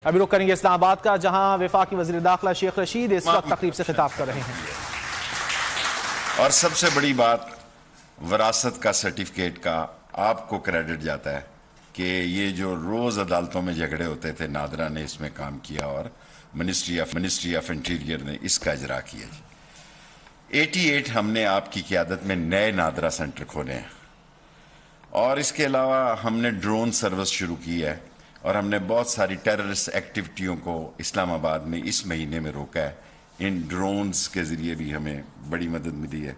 ابھی رخ کریں گے اسلام آباد کا، جہاں وفاقی وزیر داخلہ شیخ رشید اس وقت تقریب سے خطاب کر رہے ہیں۔ اور سب سے بڑی بات وراثت کا سرٹیفکیٹ کا آپ کو کریڈٹ جاتا ہے کہ یہ جو روز عدالتوں میں جھگڑے ہوتے تھے، نادرا نے اس میں کام کیا اور منسٹری آف انٹیریئر نے اس کا اجرا کیا۔ 88 ہم نے آپ کی قیادت میں نئے نادرا سینٹر کھولے ہیں، اور اس کے علاوہ ہم نے ڈرون سروس شروع کی ہے، اور ہم نے بہت ساری ٹیررسٹ ایکٹیویٹیوں کو اسلام آباد میں اس مہینے میں روکا ہے۔ ان ڈرونز کے ذریعے بھی ہمیں بڑی مدد ملی ہے۔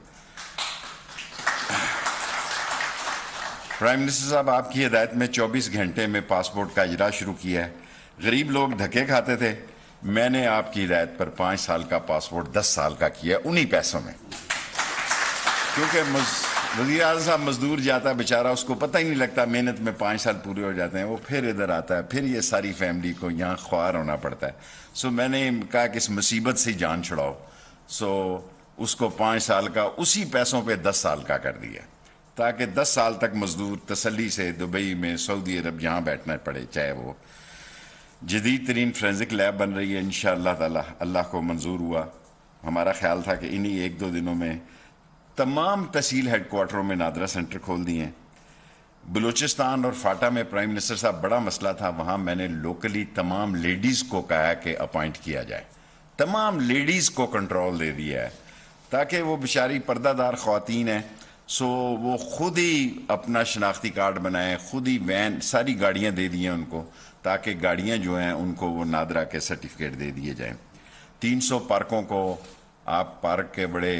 پرائم منسٹر صاحب، آپ کی ہدایت میں 24 گھنٹے میں پاسپورٹ کا اجرا شروع کیا ہے۔ غریب لوگ دھکے کھاتے تھے، میں نے آپ کی ہدایت پر 5 سال کا پاسپورٹ 10 سال کا کیا ہے، انہی پیسوں میں۔ کیونکہ وزیر اعظم صاحب مزدور جاتا ہے بیچارہ، اس کو پتہ ہی نہیں لگتا، محنت میں 5 سال پورے ہو جاتے ہیں، وہ پھر ادھر آتا ہے، پھر یہ ساری فیملی کو یہاں خوار ہونا پڑتا ہے۔ میں نے کہا کہ اس مصیبت سے جان چھڑاؤ، اس کو 5 سال کا اسی پیسوں پہ 10 سال کا کر دیا، تاکہ 10 سال تک مزدور تسلی سے دبئی میں، سعودی عرب جہاں بیٹھنا پڑے، چاہے وہ جدید ترین فورینزک لیب بن رہی ہے انشاءاللہ تعالی، اللہ کو منظور ہوا۔ ہمارا خیال تھا کہ انہی 1-2 دنوں میں تمام تحصیل ہیڈ کوارٹروں میں نادرا سینٹر کھول دیے ہیں۔ بلوچستان اور فاٹا میں پرائم منسٹر صاحب بڑا مسئلہ تھا، وہاں میں نے لوکلی تمام لیڈیز کو کہا کہ اپوائنٹ کیا جائے، تمام لیڈیز کو کنٹرول دے دیا ہے، تاکہ وہ بیچاری پردہ دار خواتین ہیں، وہ خود ہی اپنا شناختی کارڈ بنائیں، خود ہی وین، ساری گاڑیاں دے دی ہیں ان کو، تاکہ گاڑیاں جو ہیں ان کو وہ نادرا کے سرٹیفکیٹ دے دیے جائیں۔ 300 پارکوں کو آپ پارک کے بڑے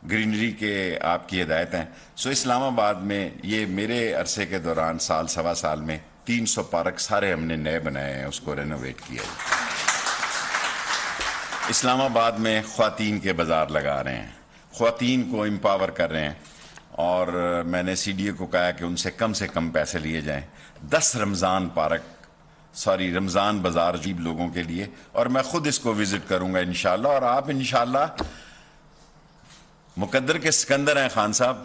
گرینری کے آپ کی ہدایت ہیں۔ اسلام آباد میں یہ میرے عرصے کے دوران سال سوا سال میں 300 پارک سارے ہم نے نئے بنائے ہیں، اس کو رینوویٹ کیا ہے۔ اسلام آباد میں خواتین کے بازار لگا رہے ہیں، خواتین کو امپاور کر رہے ہیں، اور میں نے سی ڈی اے کو کہا کہ ان سے کم پیسے لیے جائیں۔ 10 رمضان بازار جیب لوگوں کے لیے، اور میں خود اس کو وزٹ کروں گا انشاءاللہ، اور آپ انشاءاللہ مقدر کے سکندر ہیں خان صاحب،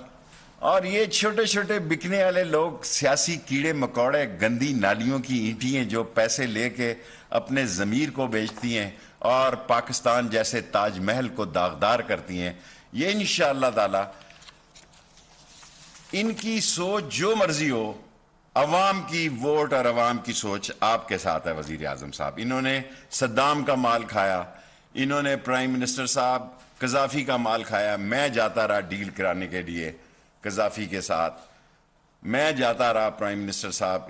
اور یہ چھوٹے چھوٹے بکنے والے لوگ، سیاسی کیڑے مکوڑے، گندی نالیوں کی اینٹیں جو پیسے لے کے اپنے ضمیر کو بیچتی ہیں اور پاکستان جیسے تاج محل کو داغدار کرتی ہیں، یہ انشاءاللہ تعالی ان کی سوچ جو مرضی ہو، عوام کی ووٹ اور عوام کی سوچ آپ کے ساتھ ہے۔ وزیر اعظم صاحب، انہوں نے صدام کا مال کھایا، انہوں نے پرائم منسٹر صاحب قذافی کا مال کھایا، میں جاتا رہا ڈیل کرانے کے لیے قذافی کے ساتھ، میں جاتا رہا پرائم منسٹر صاحب،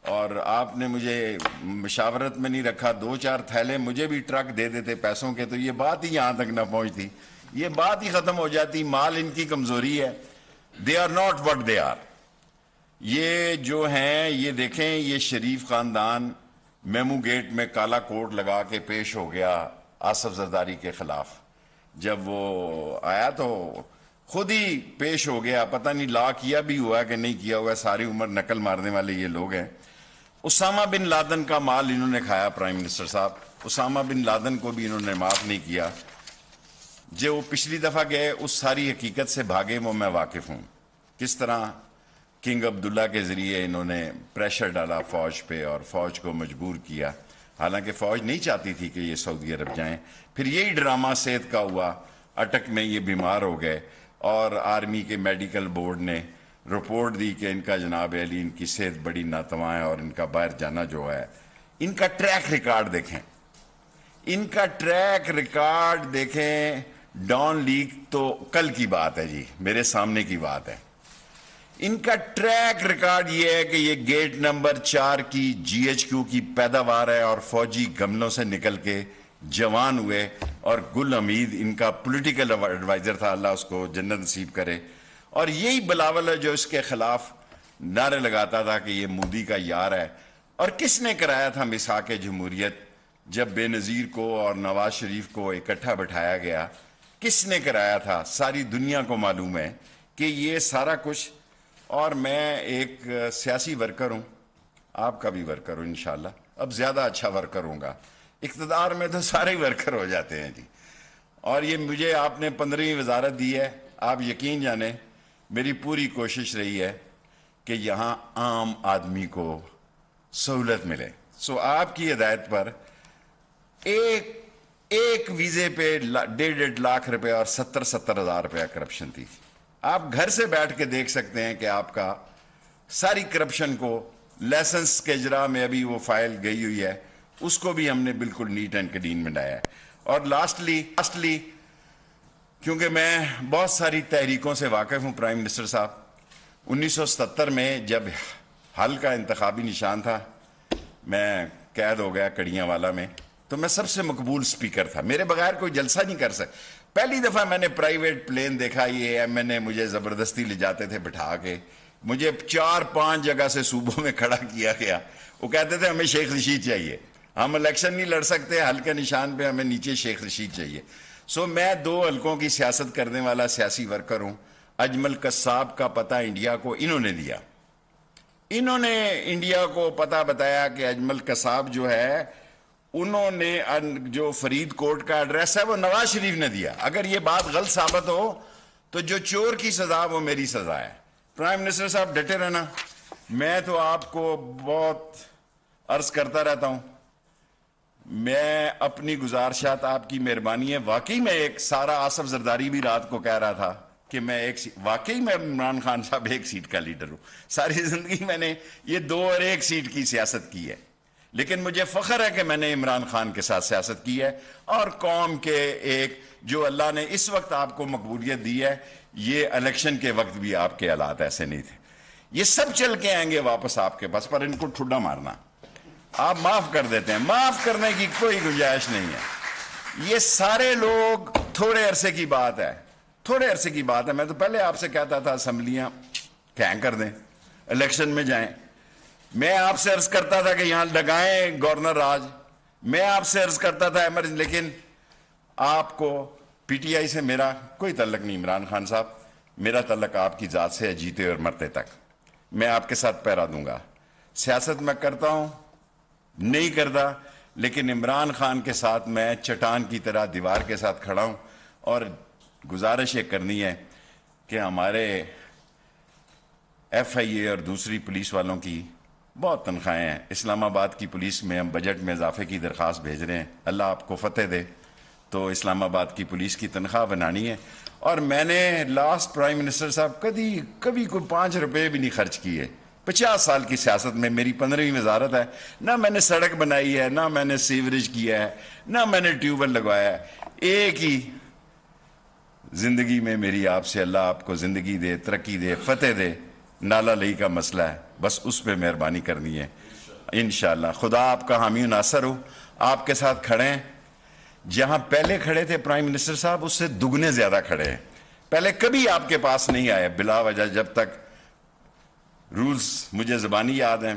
اور آپ نے مجھے مشاورت میں نہیں رکھا، 2-4 تھیلے مجھے بھی ٹرک دے دیتے پیسوں کے، تو یہ بات ہی یہاں تک نہ پہنچتی، یہ بات ہی ختم ہو جاتی۔ مال ان کی کمزوری ہے، they are not what they are۔ یہ جو ہیں، یہ دیکھیں، یہ شریف خاندان میمو گیٹ میں کالا کوٹ لگا کے پیش ہو گیا آصف زرداری کے خلاف، جب وہ آیا تو خود ہی پیش ہو گیا، پتہ نہیں لا کیا بھی ہوا کہ نہیں کیا ہوا، ساری عمر نقل مارنے والے یہ لوگ ہیں۔ اسامہ بن لادن کا مال انہوں نے کھایا پرائم منسٹر صاحب، اسامہ بن لادن کو بھی انہوں نے معاف نہیں کیا۔ جو پچھلی دفعہ گئے اس ساری حقیقت سے بھاگے، وہ میں واقف ہوں، کس طرح کنگ عبداللہ کے ذریعے انہوں نے پریشر ڈالا فوج پہ اور فوج کو مجبور کیا، حالانکہ فوج نہیں چاہتی تھی کہ یہ سعودی عرب جائیں۔ پھر یہی ڈرامہ صحت کا ہوا، اٹک میں یہ بیمار ہو گئے، اور آرمی کے میڈیکل بورڈ نے رپورٹ دی کہ ان کا جناب علی، ان کی صحت بڑی ناتواں ہے، اور ان کا باہر جانا جو ہے، ان کا ٹریک ریکارڈ دیکھیں، ان کا ٹریک ریکارڈ دیکھیں۔ ڈان لیگ تو کل کی بات ہے جی، میرے سامنے کی بات ہے، ان کا ٹریک ریکارڈ یہ ہے کہ یہ گیٹ نمبر 4 کی GHQ کی پیداوار ہے، اور فوجی گملوں سے نکل کے جوان ہوئے، اور گل حمید ان کا پولیٹیکل ایڈوائزر تھا، اللہ اس کو جنت نصیب کرے، اور یہی بلاول ہے جو اس کے خلاف نعرے لگاتا تھا کہ یہ مودی کا یار ہے۔ اور کس نے کرایا تھا مساق جمہوریت، جب بے نظیر کو اور نواز شریف کو اکٹھا بٹھایا گیا، کس نے کرایا تھا؟ ساری دنیا کو معلوم ہے کہ یہ سارا کچھ، اور میں ایک سیاسی ورکر ہوں، آپ کا بھی ورکر ہوں انشاءاللہ، اب زیادہ اچھا ورکر ہوں گا، اقتدار میں تو سارے ورکر ہو جاتے ہیں جی، اور یہ مجھے آپ نے 15ویں وزارت دی ہے، آپ یقین جانیں میری پوری کوشش رہی ہے کہ یہاں عام آدمی کو سہولت ملے۔ سو آپ کی ہدایت پر ایک ویزے پہ 1.5 لاکھ روپے اور 70,000 روپیہ کرپشن تھی. آپ گھر سے بیٹھ کے دیکھ سکتے ہیں کہ آپ کا ساری کرپشن کو لائسنس کے اجرا میں ابھی وہ فائل گئی ہوئی ہے, اس کو بھی ہم نے بالکل نیٹ اینڈ کلین بنایا ہے. اور لاسٹلی کیونکہ میں بہت ساری تحریکوں سے واقف ہوں پرائم منسٹر صاحب, 1977 میں جب حل کا انتخابی نشان تھا, میں قید ہو گیا کڑیاں والا میں, تو میں سب سے مقبول سپیکر تھا, میرے بغیر کوئی جلسہ نہیں کر سکتا. پہلی دفعہ میں نے پرائیویٹ پلین دیکھا, یہ MNA مجھے زبردستی لے جاتے تھے بٹھا کے, مجھے 4-5 جگہ سے صوبوں میں کھڑا کیا گیا. وہ کہتے تھے ہمیں شیخ رشید چاہیے, ہم الیکشن نہیں لڑ سکتے, حل کے نشان پہ ہمیں نیچے شیخ رشید چاہیے. سو میں 2 حلقوں کی سیاست کرنے والا سیاسی ورکر ہوں. اجمل قصاب کا پتہ انڈیا کو انہوں نے دیا, انہوں نے انڈیا کو پتہ بتایا کہ اجمل قصاب جو ہے, انہوں نے جو فرید کوٹ کا ایڈریس ہے وہ نواز شریف نے دیا. اگر یہ بات غلط ثابت ہو تو جو چور کی سزا وہ میری سزا ہے. پرائم منسٹر صاحب ڈٹے رہنا. میں تو آپ کو بہت عرض کرتا رہتا ہوں, میں اپنی گزارشات آپ کی مہربانی ہے. واقعی میں ایک سارا آصف زرداری بھی رات کو کہہ رہا تھا کہ میں واقعی میں عمران خان صاحب 1 سیٹ کا لیڈر ہوں. ساری زندگی میں نے یہ 2 اور 1 سیٹ کی سیاست کی ہے, لیکن مجھے فخر ہے کہ میں نے عمران خان کے ساتھ سیاست کی ہے. اور قوم کے ایک جو اللہ نے اس وقت آپ کو مقبولیت دی ہے, یہ الیکشن کے وقت بھی آپ کے حالات ایسے نہیں تھے. یہ سب چل کے آئیں گے واپس آپ کے پاس, پر ان کو ٹھڈا مارنا. آپ معاف کر دیتے ہیں, معاف کرنے کی کوئی گنجائش نہیں ہے. یہ سارے لوگ تھوڑے عرصے کی بات ہے, تھوڑے عرصے کی بات ہے. میں تو پہلے آپ سے کہتا تھا اسمبلیاں کہیں کر دیں, الیکشن میں جائیں. میں آپ سے عرض کرتا تھا کہ یہاں لگائیں گورنر راج, میں آپ سے عرض کرتا تھا لیکن آپ کو پی ٹی آئی سے میرا کوئی تعلق نہیں. عمران خان صاحب, میرا تعلق آپ کی ذات سے ہے, جیتے اور مرتے تک. میں آپ کے ساتھ پیرا دوں گا. سیاست میں کرتا ہوں نہیں کرتا, لیکن عمران خان کے ساتھ میں چٹان کی طرح دیوار کے ساتھ کھڑا ہوں. اور گزارش یہ کرنی ہے کہ ہمارے FIA اور دوسری پولیس والوں کی بہت تنخواہیں ہیں. اسلام آباد کی پولیس میں ہم بجٹ میں اضافے کی درخواست بھیج رہے ہیں. اللہ آپ کو فتح دے. تو اسلام آباد کی پولیس کی تنخواہ بنانی ہے. اور میں نے لاسٹ پرائم منسٹر صاحب کبھی کوئی 5 روپے بھی نہیں خرچ کیے. 50 سال کی سیاست میں میری 15ویں وزارت ہے. نہ میں نے سڑک بنائی ہے, نہ میں نے سیوریج کیا ہے, نہ میں نے ٹیوب ویل لگوایا ہے. ایک ہی زندگی میں میری آپ سے, اللہ آپ کو زندگی دے, ترقی دے, فتح دے. نالا لئی کا مسئلہ ہے, بس اس پہ مہربانی کرنی ہے انشاءاللہ. خدا آپ کا حامی و ناصر ہو. آپ کے ساتھ کھڑے ہیں, جہاں پہلے کھڑے تھے پرائم منسٹر صاحب, اس سے دگنے زیادہ کھڑے ہیں. پہلے کبھی آپ کے پاس نہیں آئے بلا وجہ, جب تک رولز مجھے زبانی یاد ہیں,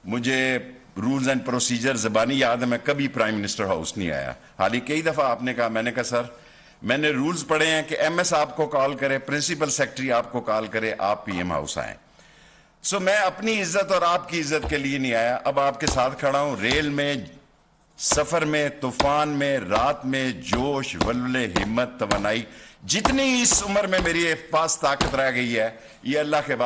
مجھے رولز اینڈ پروسیجر زبانی یاد ہے, میں کبھی پرائم منسٹر ہاؤس نہیں آیا. حالی کئی دفعہ آپ نے کہا, میں نے کہا سر میں نے رولز پڑھے ہیں کہ MS آپ کو کال کرے, پرنسپل سیکرٹری آپ کو کال کرے, آپ PM ہاؤس آئیں. سو میں اپنی عزت اور آپ کی عزت کے لیے نہیں آیا. اب آپ کے ساتھ کھڑا ہوں, ریل میں, سفر میں, طوفان میں, رات میں, جوش, ولولے, ہمت, توانائی, جتنی اس عمر میں میری پاس طاقت رہ گئی ہے, یہ اللہ کے بعد